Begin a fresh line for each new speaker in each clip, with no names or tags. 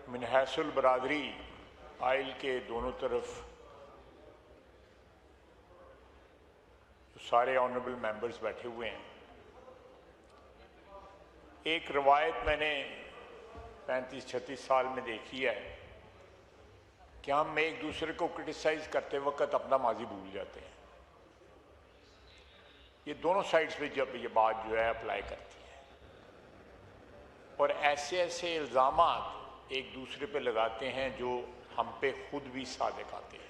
मिनहसुल बरादरी आइल के दोनों तरफ सारे ऑनरेबल मेंबर्स बैठे हुए हैं। एक रवायत मैंने 35-36 साल में देखी है कि हम एक दूसरे को क्रिटिसाइज करते वक्त अपना माजी भूल जाते हैं। ये दोनों साइड्स पे जब ये बात जो है अप्लाई करती है और ऐसे ऐसे इल्ज़ामात एक दूसरे पे लगाते हैं जो हम पे खुद भी सादिक आते हैं।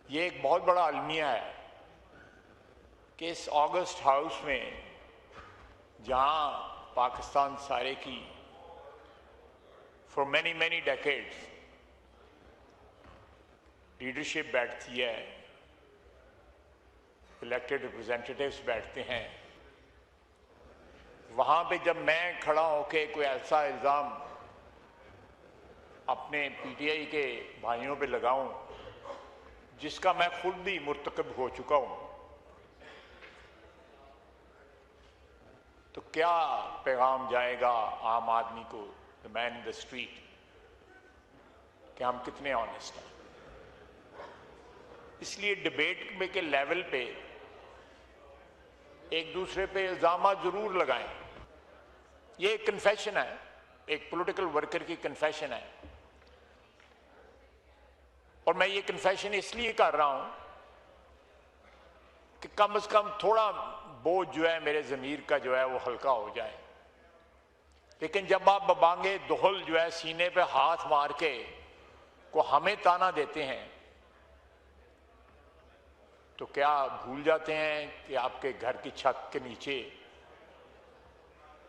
ये एक बहुत बड़ा अलमिया है कि इस ऑगस्ट हाउस में जहां पाकिस्तान सारे की for many many decades leadership बैठती है, इलेक्टेड रिप्रेजेंटेटिव्स बैठते हैं, वहां पे जब मैं खड़ा होकर कोई ऐसा इल्ज़ाम अपने पीटीआई के भाइयों पे लगाऊं जिसका मैं खुद भी मुर्तकब हो चुका हूं, तो क्या पैगाम जाएगा आम आदमी को, the man in the street, कि हम कितने ऑनेस्ट हैं। इसलिए डिबेट में के लेवल पे एक दूसरे पे इल्जाम जरूर लगाएं। ये एक कन्फेशन है, एक पॉलिटिकल वर्कर की कन्फेशन है, और मैं ये कन्फेशन इसलिए कर रहा हूं कि कम से कम थोड़ा बोझ जो है मेरे ज़मीर का जो है वो हल्का हो जाए। लेकिन जब आप बबांगे दोहल जो है सीने पे हाथ मार के को हमें ताना देते हैं, तो क्या भूल जाते हैं कि आपके घर की छत के नीचे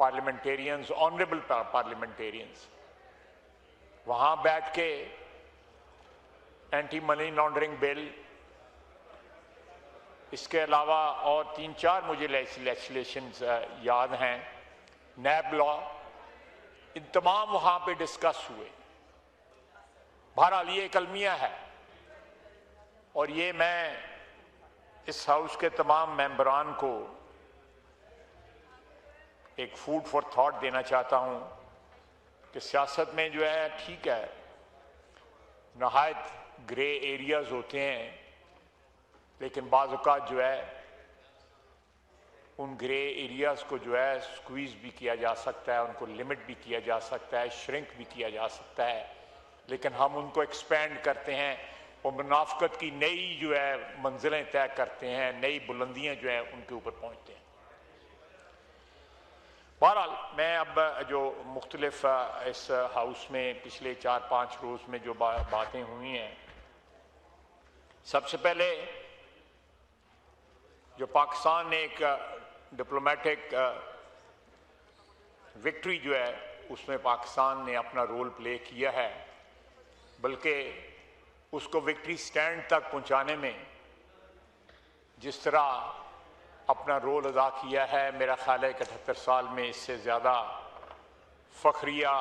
पार्लियामेंटेरियंस, ऑनरेबल पार्लियामेंटेरियंस, वहां बैठ के एंटी मनी लॉन्ड्रिंग बिल, इसके अलावा और 3-4 मुझे लेजिस्लेशंस याद हैं, नैब लॉ, इन तमाम वहां पे डिस्कस हुए। बहरहाल ये एक अलमिया है और ये मैं इस हाउस के तमाम मेंबरान को एक फूड फॉर थॉट देना चाहता हूं कि सियासत में जो है ठीक है, नहायत ग्रे एरियाज होते हैं, लेकिन बाज़ औक़ात जो है उन ग्रे एरियाज को जो है स्क्वीज भी किया जा सकता है, उनको लिमिट भी किया जा सकता है, श्रिंक भी किया जा सकता है, लेकिन हम उनको एक्सपेंड करते हैं और मुनाफ़क़त की नई जो है मंजिलें तय करते हैं, नई बुलंदियां जो है उनके ऊपर पहुंचते हैं। बहरहाल मैं अब जो मुख्तलिफ इस हाउस में पिछले 4-5 रोज़ में जो बातें हुई हैं, सबसे पहले जो पाकिस्तान ने एक डिप्लोमेटिक विक्ट्री जो है उसमें पाकिस्तान ने अपना रोल प्ले किया है, बल्कि उसको विक्ट्री स्टैंड तक पहुंचाने में जिस तरह अपना रोल अदा किया है, मेरा ख्याल है 78 साल में इससे ज़्यादा फखरिया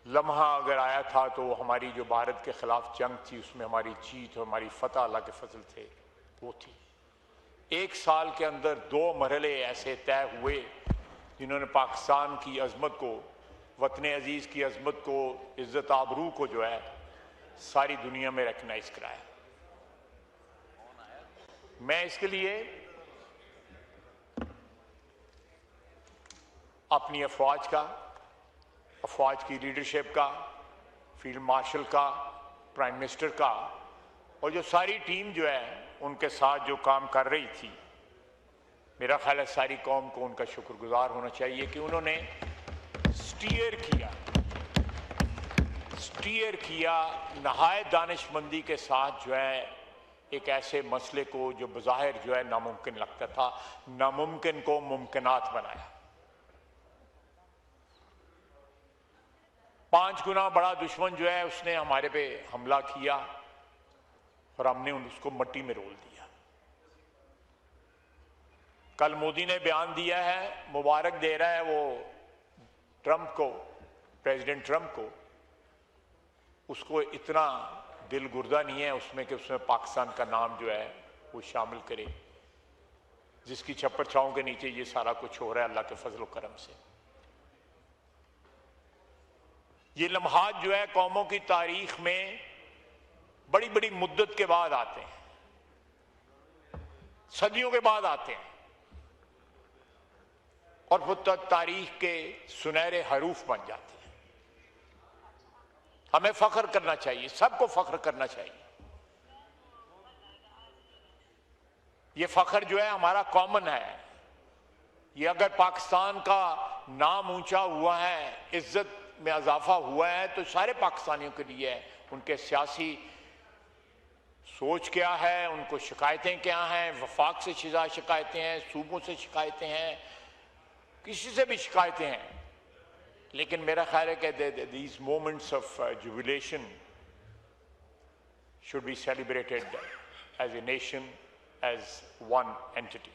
लम्हा अगर आया था तो हमारी जो भारत के ख़िलाफ़ जंग थी उसमें हमारी जीत और हमारी फतह अल्लाह के फजल थे वो थी। 1 साल के अंदर 2 मरहले ऐसे तय हुए जिन्होंने पाकिस्तान की अज़मत को, वतन अजीज़ की अज़मत को, इज़्ज़त आबरू को जो है सारी दुनिया में रिकग्नाइज कराया। मैं इसके लिए अपनी अफवाज की लीडरशिप का, फील्ड मार्शल का, प्राइम मिनिस्टर का और जो सारी टीम जो है उनके साथ जो काम कर रही थी, मेरा ख्याल है सारी कौम को उनका शुक्रगुजार होना चाहिए कि उन्होंने स्टीयर किया नहायत दानिशमंदी के साथ जो है एक ऐसे मसले को जो बज़ाहिर जो है नामुमकिन लगता था, नामुमकिन को मुमकिनात बनाया। 5 गुना बड़ा दुश्मन जो है उसने हमारे पे हमला किया और हमने उसको मट्टी में रोल दिया। कल मोदी ने बयान दिया है, मुबारक दे रहा है वो ट्रंप को, प्रेसिडेंट ट्रंप को, उसको इतना दिल गुर्दा नहीं है उसमें कि उसमें पाकिस्तान का नाम जो है वो शामिल करे, जिसकी छप्पर छांव के नीचे ये सारा कुछ हो रहा है अल्लाह के फजल करम से। ये लम्हात जो है कौमों की तारीख में बड़ी बड़ी मुद्दत के बाद आते हैं, सदियों के बाद आते हैं, और वो तारीख के सुनहरे हरूफ बन जाते हैं। हमें फख्र करना चाहिए, सबको फख्र करना चाहिए। ये फख्र जो है हमारा कॉमन है। ये अगर पाकिस्तान का नाम ऊंचा हुआ है, इज्जत में इजाफा हुआ है, तो सारे पाकिस्तानियों के लिए है। उनके सियासी सोच क्या है, उनको शिकायतें क्या हैं, वफाक से शिकायतें हैं, सूबों से शिकायतें हैं, किसी से भी शिकायतें हैं, लेकिन मेरा ख्याल है कि these moments of jubilation should be celebrated as a nation, as one entity.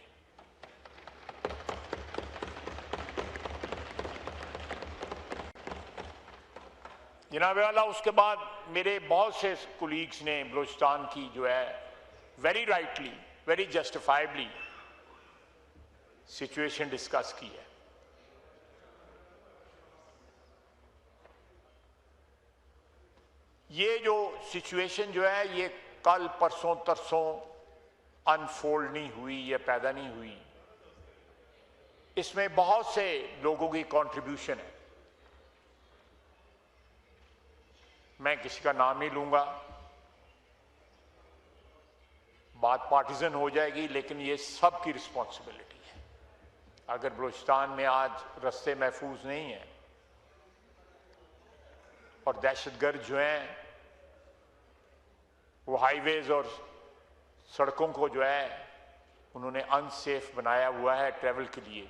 जनाब वाला, उसके बाद मेरे बहुत से कोलीग्स ने बलूचिस्तान की जो है very rightly, very justifiably situation discuss की है। ये जो सिचुएशन जो है ये कल परसों तरसों अनफोल्ड नहीं हुई, ये पैदा नहीं हुई, इसमें बहुत से लोगों की कंट्रीब्यूशन है। मैं किसी का नाम नहीं लूंगा, बात पार्टीजन हो जाएगी, लेकिन ये सबकी रिस्पॉन्सिबिलिटी है। अगर बलूचिस्तान में आज रास्ते महफूज नहीं है और दहशतगर्द जो हैं वो हाईवेज और सड़कों को जो है उन्होंने अनसेफ बनाया हुआ है ट्रैवल के लिए,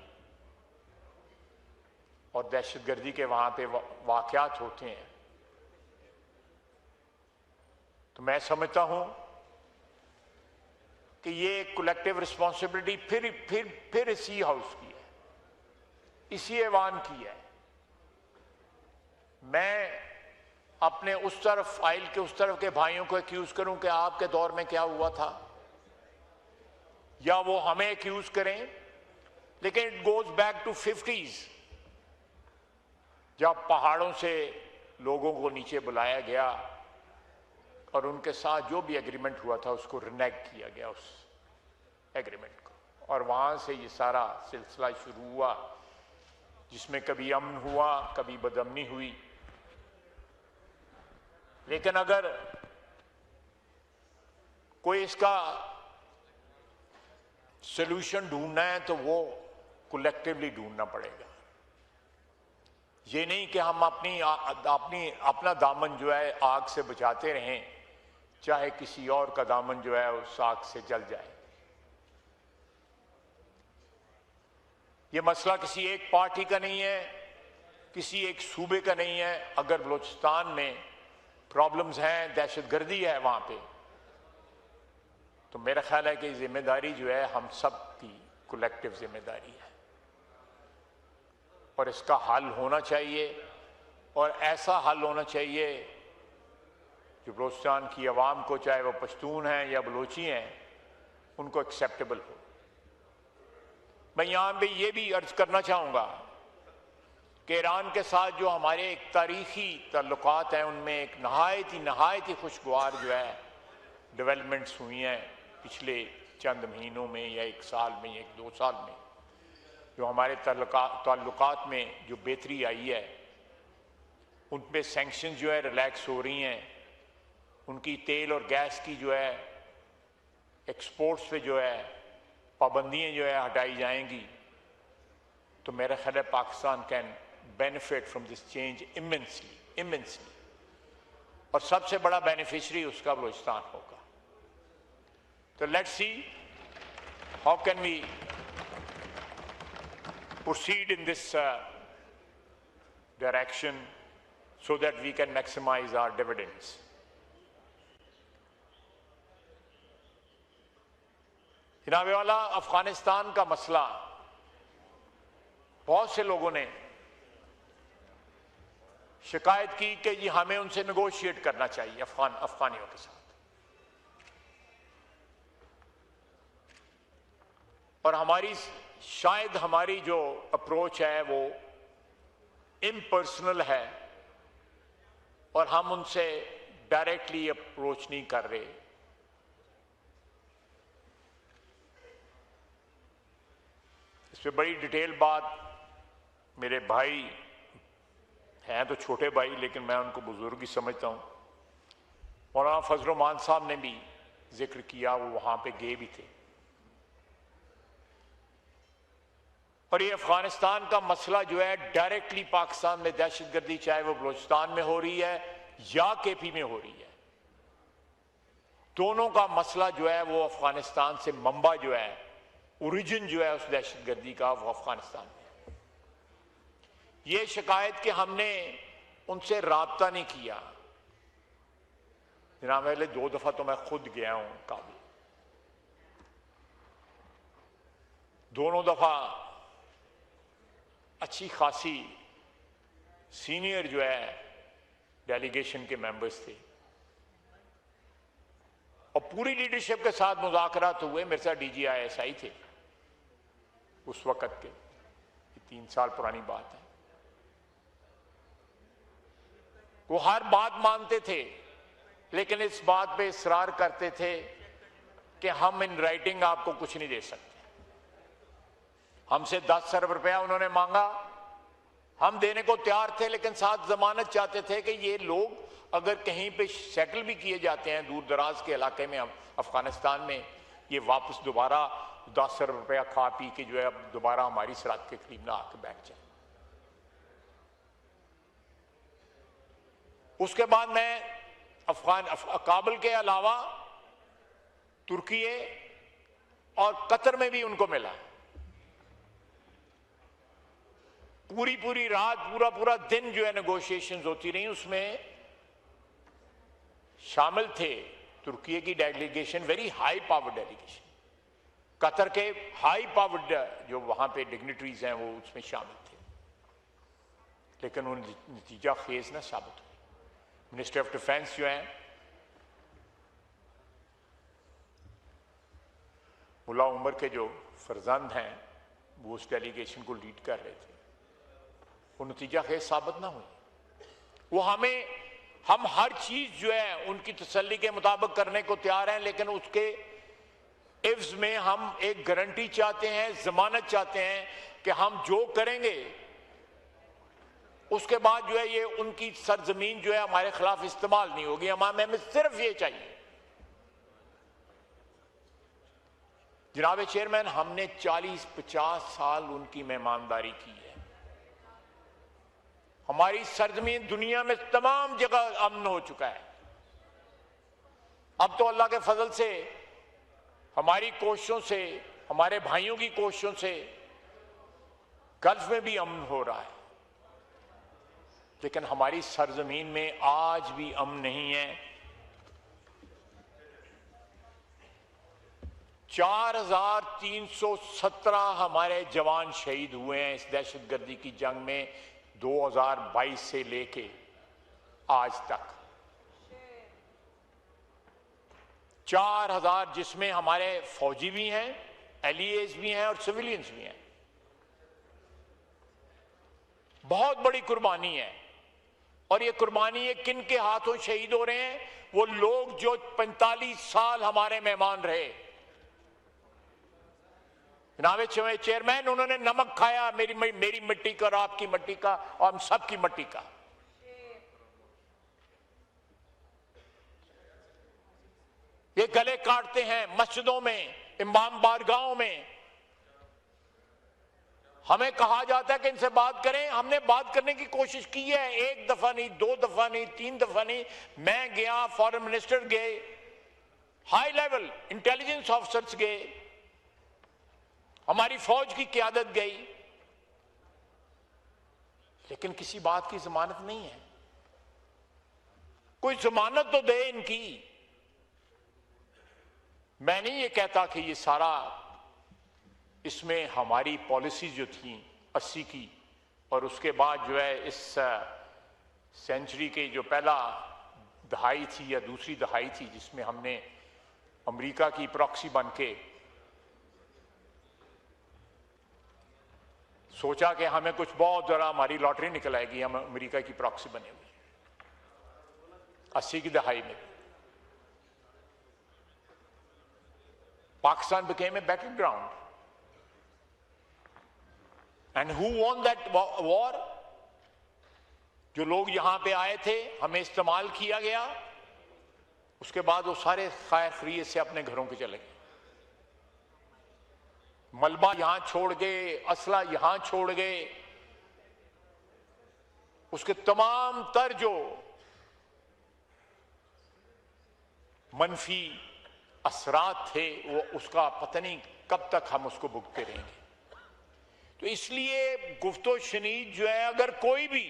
और दहशतगर्दी के वहां पे वाकयात होते हैं, तो मैं समझता हूं कि ये कलेक्टिव रिस्पॉन्सिबिलिटी फिर इसी हाउस की है, इसी ऐवान की है। मैं अपने उस तरफ फाइल के उस तरफ के भाइयों को एक्यूज करूं कि आपके दौर में क्या हुआ था, या वो हमें एक्यूज करें, लेकिन it goes back to 50s, जब पहाड़ों से लोगों को नीचे बुलाया गया और उनके साथ जो भी एग्रीमेंट हुआ था उसको रिनेग किया गया, उस एग्रीमेंट को, और वहां से ये सारा सिलसिला शुरू हुआ, जिसमें कभी अमन हुआ, कभी बदअमनी हुई। लेकिन अगर कोई इसका सॉल्यूशन ढूंढना है तो वो कलेक्टिवली ढूंढना पड़ेगा। ये नहीं कि हम अपना दामन जो है आग से बचाते रहें, चाहे किसी और का दामन जो है उस आग से जल जाए। ये मसला किसी एक पार्टी का नहीं है, किसी एक सूबे का नहीं है। अगर बलूचिस्तान में प्रॉब्लम्स हैं, दहशतगर्दी है वहां पे, तो मेरा ख्याल है कि जिम्मेदारी जो है हम सब की कलेक्टिव जिम्मेदारी है, और इसका हल होना चाहिए, और ऐसा हल होना चाहिए जो बलूचिस्तान की आवाम को, चाहे वो पश्तून हैं या बलोची हैं, उनको एक्सेप्टेबल हो। मैं यहां पे ये भी अर्ज करना चाहूंगा कि ईरान के साथ जो हमारे एक तारीखी ताल्लुकात हैं, उनमें एक नहायत ही खुशगवार जो है डेवलपमेंट्स हुई हैं पिछले चंद महीनों में, या एक साल में, एक 2 साल में। जो हमारे ताल्लुकात में जो बेहतरी आई है, उन पे सैंक्शन जो है रिलैक्स हो रही हैं, उनकी तेल और गैस की जो है एक्सपोर्ट्स पे जो है पाबंदियाँ जो है हटाई जाएंगी, तो मेरा ख्याल है Pakistan can benefit from this change immensely, और सबसे बड़ा बेनिफिशियरी उसका बलूचिस्तान होगा। तो let's see how can we proceed in this direction so that we can maximize our dividends. जनाब वाला, अफगानिस्तान का मसला बहुत से लोगों ने शिकायत की कि जी हमें उनसे नेगोशिएट करना चाहिए अफगानियों के साथ, और शायद हमारी जो अप्रोच है वो इम्पर्सनल है, और हम उनसे डायरेक्टली अप्रोच नहीं कर रहे। इस पर बड़ी डिटेल बात मेरे भाई हैं तो छोटे भाई, लेकिन मैं उनको बुजुर्ग ही समझता हूं, मौलाना फजल रहमान साहब ने भी जिक्र किया, वो वहां पे गए भी थे। और ये अफगानिस्तान का मसला जो है डायरेक्टली पाकिस्तान में दहशतगर्दी, चाहे वो बलूचिस्तान में हो रही है या केपी में हो रही है, दोनों का मसला जो है वो अफगानिस्तान से मंबा जो है, ओरिजिन जो है उस दहशतगर्दी का, वो अफगानिस्तान में। ये शिकायत कि हमने उनसे राब्ता नहीं किया, जनाब पहले 2 दफा तो मैं खुद गया हूं काबुल, दोनों दफा अच्छी खासी सीनियर जो है डेलीगेशन के मेंबर्स थे और पूरी लीडरशिप के साथ मुज़ाकरात हुए। मेरे साथ DGISI थे उस वक्त के, 3 साल पुरानी बात है। वो हर बात मानते थे, लेकिन इस बात पे इसरार करते थे कि हम इन राइटिंग आपको कुछ नहीं दे सकते। हमसे 10 अरब रुपया उन्होंने मांगा, हम देने को तैयार थे, लेकिन साथ जमानत चाहते थे कि ये लोग अगर कहीं पे सेटल भी किए जाते हैं दूर दराज के इलाके में, अफगानिस्तान में, ये वापस दोबारा 10 अरब रुपया खा पी के जो है अब दोबारा हमारी सरहद के करीब ना आके बैठ जाए। उसके बाद मैं काबुल के अलावा तुर्की और कतर में भी उनको मिला। पूरी रात, पूरा दिन जो है नेगोशिएशंस होती रही, उसमें शामिल थे तुर्की की delegation, very high power delegation, Qatar के हाई पावर्ड जो वहां पे डिग्निटरीज हैं वो उसमें शामिल थे, लेकिन वो नतीजा खेज ना साबित हुए। मिनिस्टर ऑफ डिफेंस जो है मुल्ला उमर के जो फर्जंद हैं वो उस डेलीगेशन को लीड कर रहे थे, वो नतीजा खेज साबित ना हुई। वो हम हर चीज जो है उनकी तसल्ली के मुताबिक करने को तैयार हैं, लेकिन उसके इव्ज में हम एक गारंटी चाहते हैं, जमानत चाहते हैं कि हम जो करेंगे उसके बाद जो है ये उनकी सरजमीन जो है हमारे खिलाफ इस्तेमाल नहीं होगी। हमें सिर्फ ये चाहिए। जनाब चेयरमैन, हमने 40-50 साल उनकी मेहमानदारी की है। हमारी सरजमीन दुनिया में तमाम जगह अमन हो चुका है। अब तो अल्लाह के फजल से, हमारी कोशिशों से, हमारे भाइयों की कोशिशों से गल्फ में भी अमन हो रहा है, लेकिन हमारी सरजमीन में आज भी अमन नहीं है। 4317 हमारे जवान शहीद हुए हैं इस दहशतगर्दी की जंग में 2022 से लेके आज तक। 4000 जिसमें हमारे फौजी भी हैं, LEAs भी हैं और सिविलियंस भी हैं। बहुत बड़ी कुर्बानी है। और ये कुर्बानी ये किन के हाथों शहीद हो रहे हैं? वो लोग जो 45 साल हमारे मेहमान रहे। जनाब चेयरमैन, उन्होंने नमक खाया मेरी मिट्टी का और आपकी मिट्टी का और हम सबकी मिट्टी का। ये गले काटते हैं मस्जिदों में, इमाम बारगाहों में। हमें कहा जाता है कि इनसे बात करें। हमने बात करने की कोशिश की है, 1 दफा नहीं, 2 दफा नहीं, 3 दफा नहीं। मैं गया, फॉरेन मिनिस्टर गए, हाई लेवल इंटेलिजेंस ऑफिसर्स गए, हमारी फौज की क़यादत गई, लेकिन किसी बात की जमानत नहीं है। कोई जमानत तो दे इनकी। मैं नहीं ये कहता कि ये सारा, इसमें हमारी पॉलिसी जो थी 80 की और उसके बाद जो है इस सेंचुरी के जो पहला दहाई थी या दूसरी दहाई थी, जिसमें हमने अमेरिका की प्रॉक्सी बन के सोचा कि हमें कुछ बहुत ज़रा हमारी लॉटरी निकल आएगी, हम अमेरिका की प्रॉक्सी बने हुए। 80 की दहाई में Pakistan became a battleground. And who won that war? जो लोग यहां पे आए थे, हमें इस्तेमाल किया गया, उसके बाद वो सारे खैर खैरियत से अपने घरों के चले गए। मलबा यहां छोड़ गए, असला यहां छोड़ गए, उसके तमाम तर जो मनफी असरात थे वो उसका पता नहीं कब तक हम उसको भुगतते रहेंगे। तो इसलिए गुफ्तो शनीद जो है, अगर कोई भी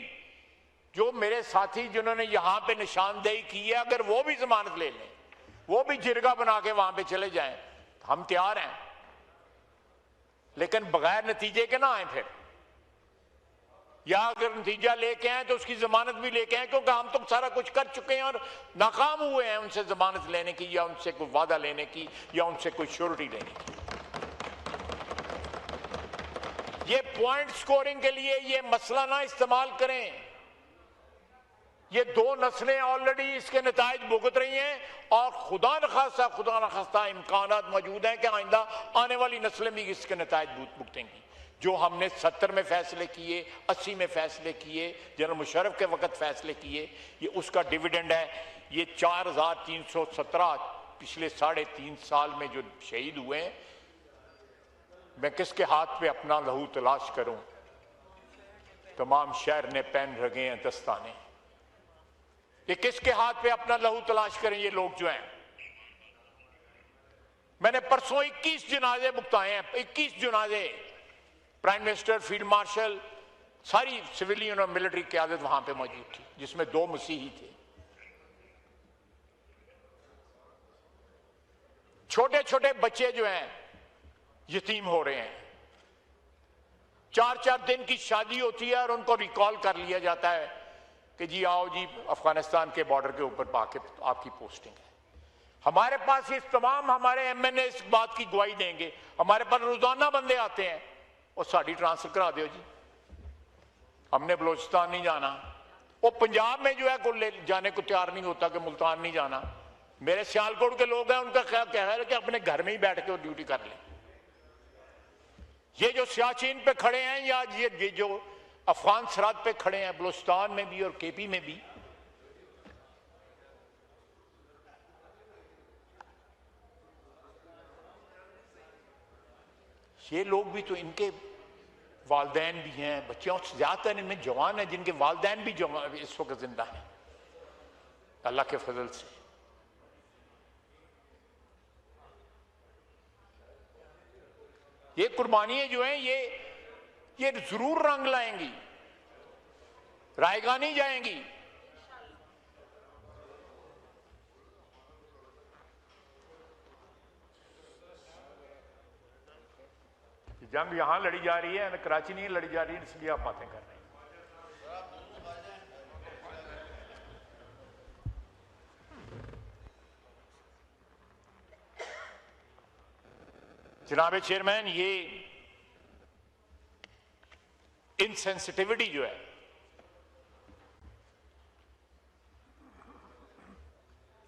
जो मेरे साथी जिन्होंने यहां पे निशानदेही की है, अगर वो भी जमानत ले लें, वो भी जिरगा बना के वहां पे चले जाएं, हम तैयार हैं, लेकिन बगैर नतीजे के ना आए फिर, या अगर नतीजा लेके आए तो उसकी जमानत भी लेके आए, क्योंकि हम तो सारा कुछ कर चुके हैं और नाकाम हुए हैं उनसे जमानत लेने की, या उनसे कोई वादा लेने की, या उनसे कोई श्योरिटी लेने की। ये पॉइंट स्कोरिंग के लिए ये मसला ना इस्तेमाल करें। ये 2 नस्लें ऑलरेडी इसके नतायज भुगत रही हैं, और खुदा न खास्ता इम्कानात मौजूद हैं कि आइंदा आने वाली नस्लें भी इसके नतायज भुगतेंगी। जो हमने 70 में फैसले किए, 80 में फैसले किए, जनरल मुशर्रफ के वक्त फैसले किए, ये उसका डिविडेंड है। ये 4317 पिछले 3.5 साल में जो शहीद हुए हैं, मैं किसके हाथ पे अपना लहू तलाश करूं? तमाम शहर ने पहन रखे हैं दस्ताने, ये किसके हाथ पे अपना लहू तलाश करें? ये लोग जो हैं, मैंने परसों 21 जनाजे भुगताए हैं, 21 जनाजे। प्राइम मिनिस्टर, फील्ड मार्शल, सारी सिविलियन और मिलिट्री क़यादत वहां पे मौजूद थी, जिसमें 2 मसीही थे। छोटे छोटे बच्चे जो हैं यतीम हो रहे हैं, 4-4 दिन की शादी होती है और उनको रिकॉल कर लिया जाता है कि जी आओ जी, अफगानिस्तान के बॉर्डर के ऊपर आके आपकी पोस्टिंग है। हमारे पास ये तमाम हमारे MNA इस बात की गवाही देंगे, हमारे पास रोजाना बंदे आते हैं और साड़ी ट्रांसफर करा दो जी, हमने बलोचिस्तान नहीं जाना। वो पंजाब में जो है कोई ले जाने को तैयार नहीं होता कि मुल्तान नहीं जाना। मेरे सियालकोट के लोग हैं, उनका ख्याल कह रहे हैं कि अपने घर में ही बैठ के वो ड्यूटी कर लें। ये जो सियाचिन पे खड़े हैं, या ये जो अफगान सरहद पे खड़े हैं, बलोचिस्तान में भी और KP में भी, ये लोग भी तो, इनके वालदैन भी हैं, बच्चों से ज्यादातर इनमें जवान हैं जिनके वालदैन भी इस वक्त जिंदा हैं अल्लाह के फजल से। ये कुर्बानियां जो हैं ये जरूर रंग लाएंगी, रायगा नहीं जाएंगी। जंग यहां लड़ी जा रही है, कराची नहीं लड़ी जा रही है, इसलिए आप बातें कर रहे हैं। जनाब चेयरमैन, ये इनसेंसिटिविटी जो है,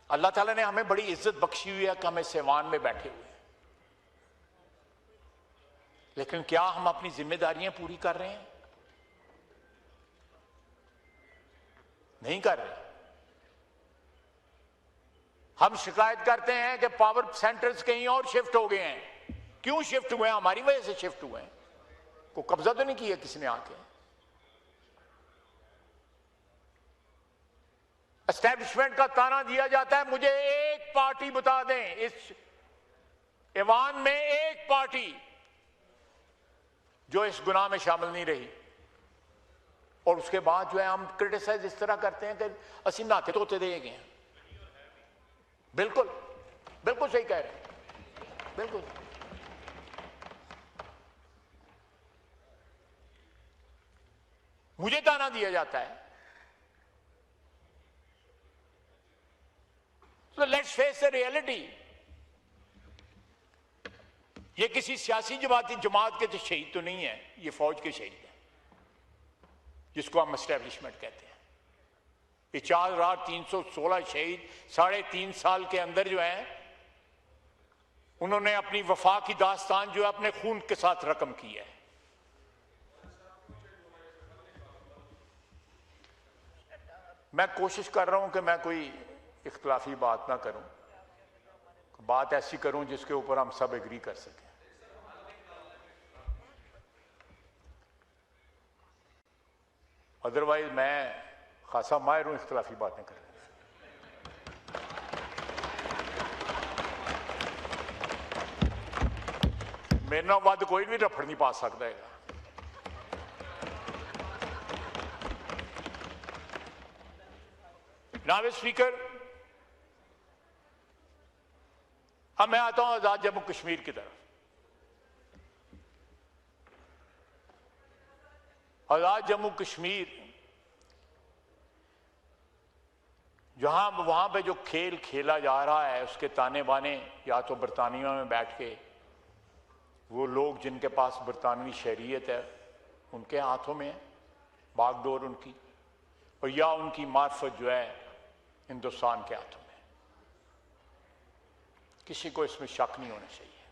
अल्लाह ताला ने हमें बड़ी इज्जत बख्शी हुई है कि हम इस ऐवान में बैठे हुए हैं, लेकिन क्या हम अपनी जिम्मेदारियां पूरी कर रहे हैं? नहीं कर रहे। हम शिकायत करते हैं कि पावर सेंटर्स कहीं और शिफ्ट हो गए हैं। क्यों शिफ्ट हुए हैं? हमारी वजह से शिफ्ट हुए हैं। को कब्जा तो नहीं किया किसने आके? एस्टैब्लिशमेंट का ताना दिया जाता है, मुझे एक पार्टी बता दें इस ऐवान में, एक पार्टी जो इस गुनाह में शामिल नहीं रही। और उसके बाद जो है हम क्रिटिसाइज इस तरह करते हैं कि असी नहाते धोते रह गए हैं। बिल्कुल बिल्कुल सही कह रहे हैं, बिल्कुल। मुझे ताना दिया जाता है। तो लेट्स फेस द रियलिटी। ये किसी सियासी जमात के तो शहीद तो नहीं है, ये फौज के शहीद है, जिसको हम एस्टैब्लिशमेंट कहते हैं। 4,316 शहीद 3.5 साल के अंदर जो है उन्होंने अपनी वफा की दास्तान जो है अपने खून के साथ रकम की है। मैं कोशिश कर रहा हूं कि मैं कोई इख्तलाफी बात ना करूं, बात ऐसी करूं जिसके ऊपर हम सब एग्री कर सकें। अदरवाइज मैं खासा माहिर हूं इख्तलाफी बातें करने। मेरे नाल वध कोई भी रफड़ नहीं पा सकता है। जनाब स्पीकर, अब मैं आता हूं आजाद जम्मू कश्मीर की तरफ। आजाद जम्मू कश्मीर जहां वहां पे जो खेल खेला जा रहा है उसके ताने बाने या तो बरतानिया में बैठ के वो लोग जिनके पास बरतानवी शहरियत है उनके हाथों में है बागडोर उनकी, और या उनकी मार्फत जो है हिंदुस्तान के हाथों में। किसी को इसमें शक नहीं होना चाहिए।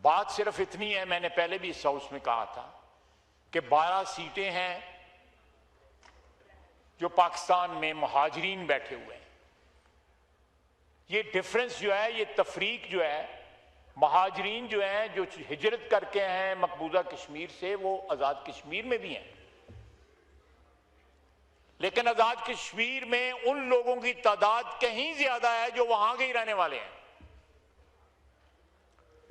बात सिर्फ इतनी है, मैंने पहले भी इस हाउस में कहा था कि 12 सीटें हैं जो पाकिस्तान में मुहाजिरीन बैठे हुए हैं। ये डिफरेंस जो है, ये तफरीक जो है, मुहाजिरीन जो हैं जो हिजरत करके हैं मकबूजा कश्मीर से, वो आजाद कश्मीर में भी हैं, लेकिन आजाद कश्मीर में उन लोगों की तादाद कहीं ज्यादा है जो वहां के ही रहने वाले हैं।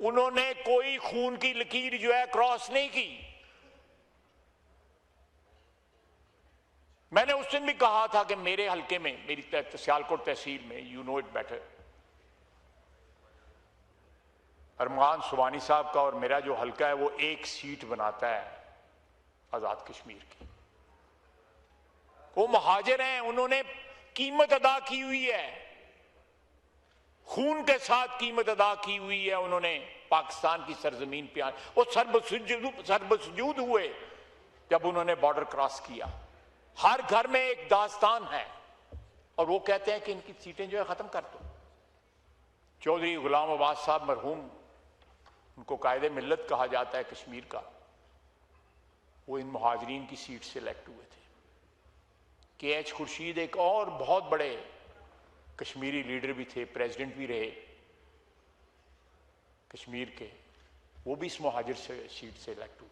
उन्होंने कोई खून की लकीर जो है क्रॉस नहीं की। मैंने उस दिन भी कहा था कि मेरे हल्के में, मेरी सियालकोट तहसील में, यू नो इट बेटर, अरमान सुबानी साहब का और मेरा जो हल्का है वो एक सीट बनाता है आजाद कश्मीर की। वो मुहाजिर हैं, उन्होंने कीमत अदा की हुई है, खून के साथ कीमत अदा की हुई है उन्होंने पाकिस्तान की सरजमीन पे। वो सर्वसुजूद हुए जब उन्होंने बॉर्डर क्रॉस किया। हर घर में एक दास्तान है और वो कहते हैं कि इनकी सीटें जो है खत्म कर दो। चौधरी गुलाम अब्बास साहब मरहूम, उनको कायदे मिल्लत कहा जाता है कश्मीर का, वो इन मुहाजिरीन की सीट से इलेक्ट हुए थे। KH खुर्शीद एक और बहुत बड़े कश्मीरी लीडर भी थे, प्रेसिडेंट भी रहे कश्मीर के, वो भी इस मुहाजिर सीट से इलेक्ट हुए।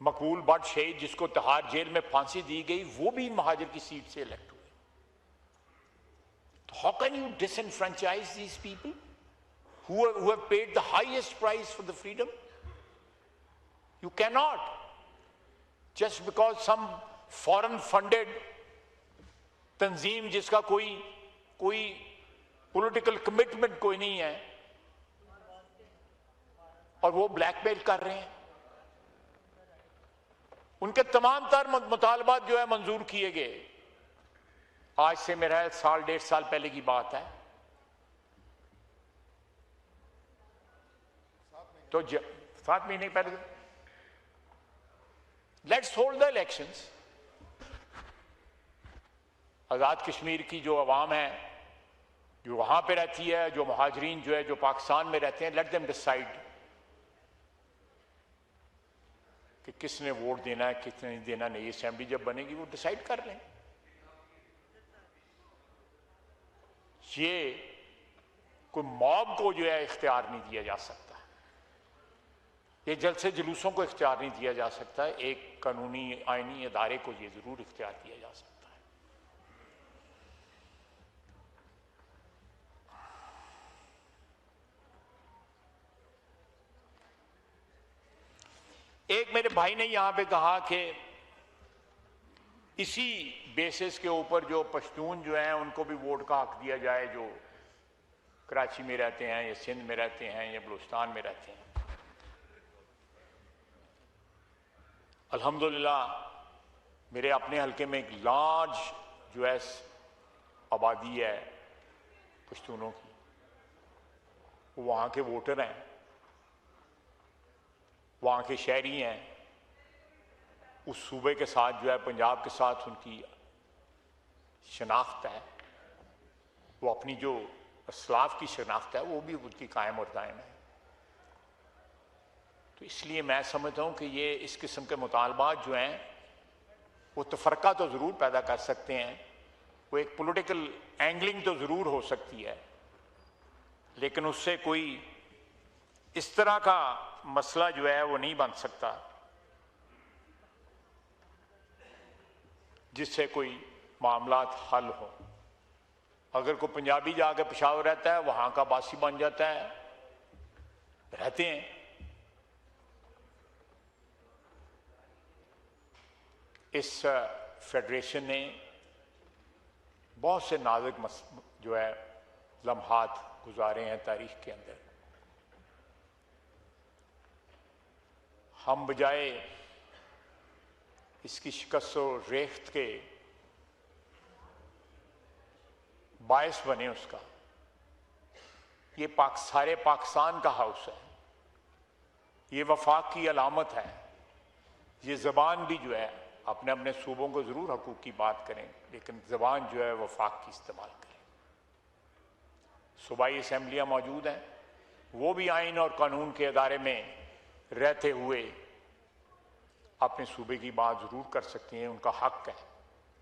मकबूल भट्ट शहीद जिसको तिहाड़ जेल में फांसी दी गई, वो भी मुहाजिर की सीट से इलेक्ट हुए। तो how can you डिसएनफ्रेंचाइज these people who have paid the highest price for the freedom? You cannot, just because some foreign funded तंजीम जिसका कोई पॉलिटिकल कमिटमेंट कोई नहीं है और वो ब्लैकमेल कर रहे हैं, उनके तमाम तर मुतालबात जो है मंजूर किए गए। आज से मेरा 1.5 साल पहले की बात है। तो 7 महीने पहले लेट्स होल्ड द इलेक्शंस। आजाद कश्मीर की जो अवाम है जो वहां पे रहती है, जो मुहाजिरीन जो है जो पाकिस्तान में रहते हैं, लेट देम डिसाइड कि किसने वोट देना है किसने नहीं देना। नई असेंबली जब बनेगी वो डिसाइड कर लें। ये कोई मॉब को जो है इख्तियार नहीं दिया जा सकता, ये जलसे जुलूसों को इख्तियार नहीं दिया जा सकता। एक कानूनी आईनी इदारे को ये जरूर इख्तियार दिया जा सकता है। एक मेरे भाई ने यहां पे कहा कि इसी बेसिस के ऊपर जो पश्तून जो हैं उनको भी वोट का हक दिया जाए, जो कराची में रहते हैं या सिंध में रहते हैं या बलूचिस्तान में रहते हैं। अल्हम्दुलिल्लाह मेरे अपने हल्के में एक लार्ज जो है आबादी है पश्तूनों की, वो वहाँ के वोटर हैं, वहाँ के शहरी हैं, उस सूबे के साथ जो है, पंजाब के साथ उनकी शनाख्त है, वो अपनी जो असलाफ की शनाख्त है वो भी उनकी कायम और दायम है। तो इसलिए मैं समझता हूँ कि ये इस किस्म के मुतालबात जो हैं वो तफरका तो ज़रूर पैदा कर सकते हैं, वो एक पॉलिटिकल एंगलिंग तो ज़रूर हो सकती है, लेकिन उससे कोई इस तरह का मसला जो है वो नहीं बन सकता जिससे कोई मामलात हल हो। अगर कोई पंजाबी जाके पेशावर रहता है, वहां का बासी बन जाता है, रहते हैं। इस फेडरेशन ने बहुत से नाजुक जो है लम्हात गुजारे हैं तारीख के अंदर। हम बजाय इसकी शिकस्त और रेख्त के बायस बने उसका, ये सारे पाकिस्तान का हाउस है, ये वफाक की अलामत है। ये ज़बान भी जो है अपने अपने सूबों को ज़रूर हकूक़ की बात करें, लेकिन ज़बान जो है वफाक की इस्तेमाल करें। सूबाई असम्बलियाँ मौजूद हैं, वो भी आइन और कानून के अदारे में रहते हुए अपने सूबे की बात ज़रूर कर सकती हैं, उनका हक है,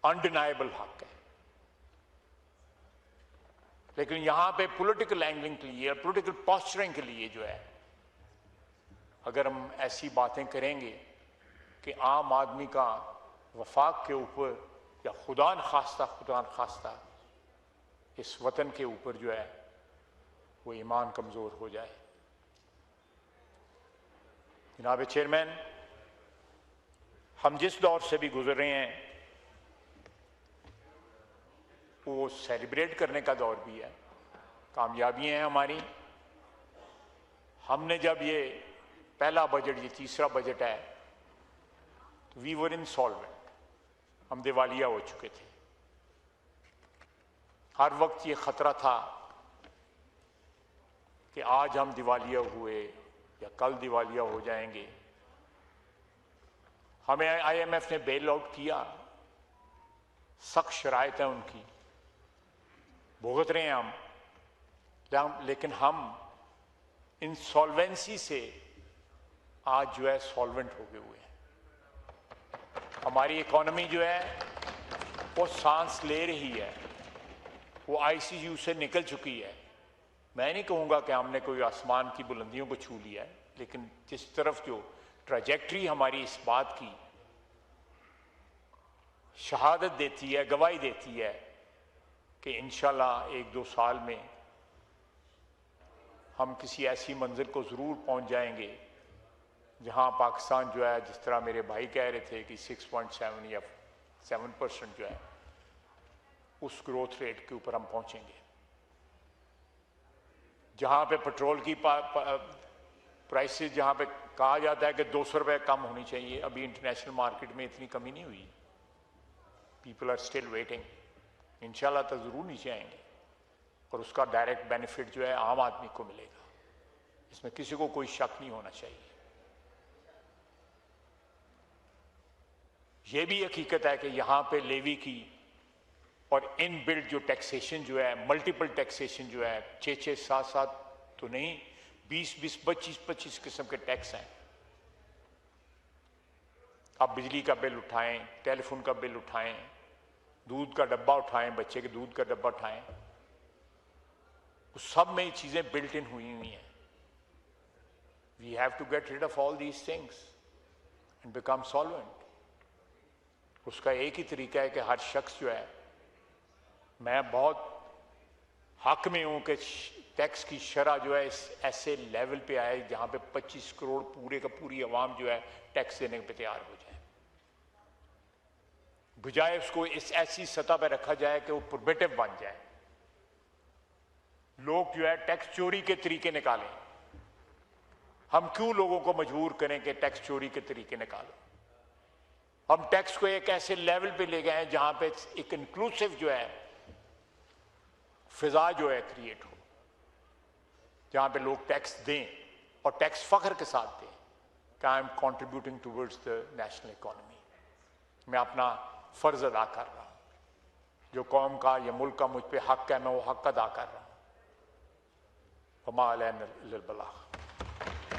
अनडिनाइबल हक है। लेकिन यहाँ पे पॉलिटिकल एंगलिंग के लिए, पॉलिटिकल पॉस्चरिंग के लिए जो है, अगर हम ऐसी बातें करेंगे कि आम आदमी का वफाक के ऊपर या खुदा न खास्ता इस वतन के ऊपर जो है वो ईमान कमज़ोर हो जाए। जनाब चेयरमैन, हम जिस दौर से भी गुजर रहे हैं वो सेलिब्रेट करने का दौर भी है, कामयाबियां हैं हमारी। हमने जब ये पहला बजट, ये तीसरा बजट है, तो वी वर इंसॉल्वेंट, हम दिवालिया हो चुके थे। हर वक्त ये खतरा था कि आज हम दिवालिया हुए या कल दिवालिया हो जाएंगे। हमें IMF ने बेल आउट किया, सख्त शराइत है उनकी, भुगत रहे हैं हम, लेकिन हम इंसॉल्वेंसी से आज जो है सॉल्वेंट हो गए हुए हैं। हमारी इकोनॉमी जो है वो सांस ले रही है, वो ICU से निकल चुकी है। मैं नहीं कहूँगा कि हमने कोई आसमान की बुलंदियों को छू लिया है, लेकिन जिस तरफ जो ट्रैजेक्टरी हमारी इस बात की शहादत देती है, गवाही देती है कि इंशाल्लाह 1-2 साल में हम किसी ऐसी मंजिल को ज़रूर पहुंच जाएंगे जहां पाकिस्तान जो है, जिस तरह मेरे भाई कह रहे थे कि 6.7 या 7% जो है उस ग्रोथ रेट के ऊपर हम पहुंचेंगे। जहां पे पेट्रोल की प्राइसेस, जहां पे कहा जाता है कि 200 रुपये कम होनी चाहिए, अभी इंटरनेशनल मार्केट में इतनी कमी नहीं हुई। People are still waiting. इंशाल्लाह तो ज़रूर नीचे आएंगे और उसका डायरेक्ट बेनिफिट जो है आम आदमी को मिलेगा, इसमें किसी को कोई शक नहीं होना चाहिए। यह भी हकीकत है कि यहाँ पे लेवी की और इन बिल्ड जो टैक्सेशन जो है, मल्टीपल टैक्सेशन जो है, 6-6, 7-7 तो नहीं, 20-20, 25-25 किस्म के टैक्स हैं। आप बिजली का बिल उठाएं, टेलीफोन का बिल उठाएं, दूध का डब्बा उठाएं, बच्चे के दूध का डब्बा उठाएं, उस सब में ये चीजें बिल्ट इन हुई हैं। We have to get rid of all these things and become solvent. उसका एक ही तरीका है कि हर शख्स जो है, मैं बहुत हक में हूं कि टैक्स की शरह जो है इस ऐसे लेवल पे आए जहां पे 25 करोड़ पूरे का पूरी आवाम जो है टैक्स देने पे तैयार हो जाए, बजाय उसको इस ऐसी सतह पर रखा जाए कि वो प्रोहिबिटिव बन जाए। लोग जो है टैक्स चोरी के तरीके निकालें। हम क्यों लोगों को मजबूर करें कि टैक्स चोरी के तरीके निकालो? हम टैक्स को एक ऐसे लेवल पे ले गए हैं जहां पे एक इंक्लूसिव जो है फिजा जो है क्रिएट हो, जहां पे लोग टैक्स दें और टैक्स फख्र के साथ दें कि I am contributing towards the national economy. मैं अपना फ़र्ज़ अदा कर रहा हूँ। जो कौम का या मुल्क का मुझ पे हक़ है, मैं वो हक़ अदा कर रहा हूँ। वमा अलैना इल्लल बलाग।